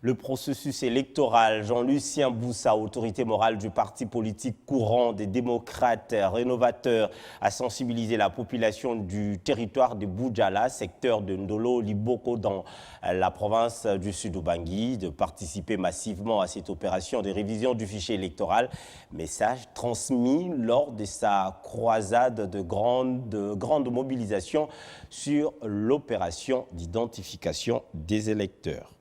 le processus électoral. Jean-Lucien Boussa, autorité morale du parti politique courant des démocrates rénovateurs, a sensibilisé la population du territoire de Boudjala, secteur de Ndolo Liboko dans la province du Sud-Ubangui, de participer massivement à cette opération de révision du fichier électoral. Message transmis lors de sa croisade de grande mobilisation sur l'opération d'identification des électeurs.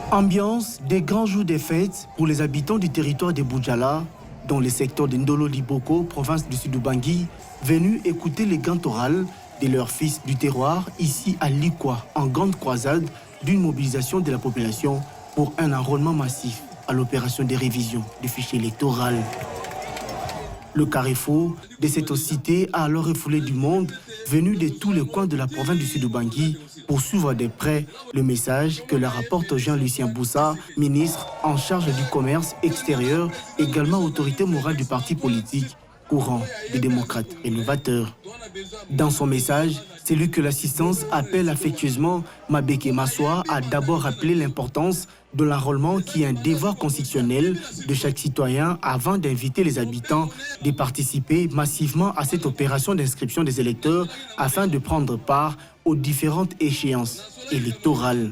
Ambiance des grands jours des fêtes pour les habitants du territoire de Boudjala, dans le secteur de Ndolo Liboko, province du Sud-Ubangui, venus écouter les grands orales de leurs fils du terroir ici à Likwa, en grande croisade d'une mobilisation de la population pour un enrôlement massif à l'opération de révision du fichier électoral. Le carrefour de cette cité a alors refoulé du monde venu de tous les coins de la province du Sud-Ubangui pour suivre de près le message que leur apporte Jean-Lucien Boussa, ministre en charge du commerce extérieur, également autorité morale du parti politique courant des démocrates rénovateurs. Dans son message, celui que l'assistance appelle affectueusement Mabeke Massoa a d'abord rappelé l'importance de l'enrôlement qui est un devoir constitutionnel de chaque citoyen avant d'inviter les habitants de participer massivement à cette opération d'inscription des électeurs afin de prendre part aux différentes échéances électorales.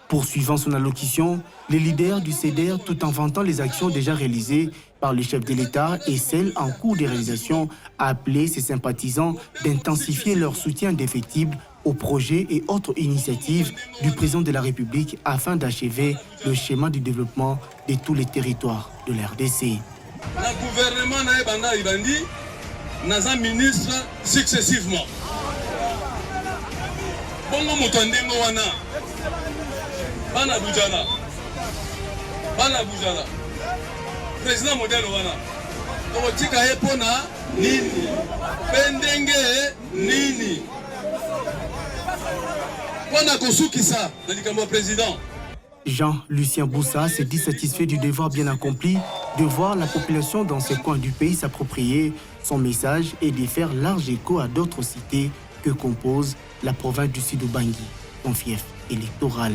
Poursuivant son allocution, les leaders du CEDER, tout en vantant les actions déjà réalisées par le chef de l'État et celles en cours de réalisation, a appelé ses sympathisants d'intensifier leur soutien indéfectible aux projets et autres initiatives du président de la République afin d'achever le schéma du développement de tous les territoires de l'RDC. Le gouvernement n'a Ibandi n'a un ministre successivement. Bongo Mutandengo wana. Bana Boudjala. Président modèle wana. Otika epona nini. Pendenge nini. Wana kosukisa na likambo président. Jean-Lucien Boussa s'est dit satisfait du devoir bien accompli de voir la population dans ces coins du pays s'approprier son message et de faire large écho à d'autres cités que compose la province du Sud-Ubangui, son fief électoral.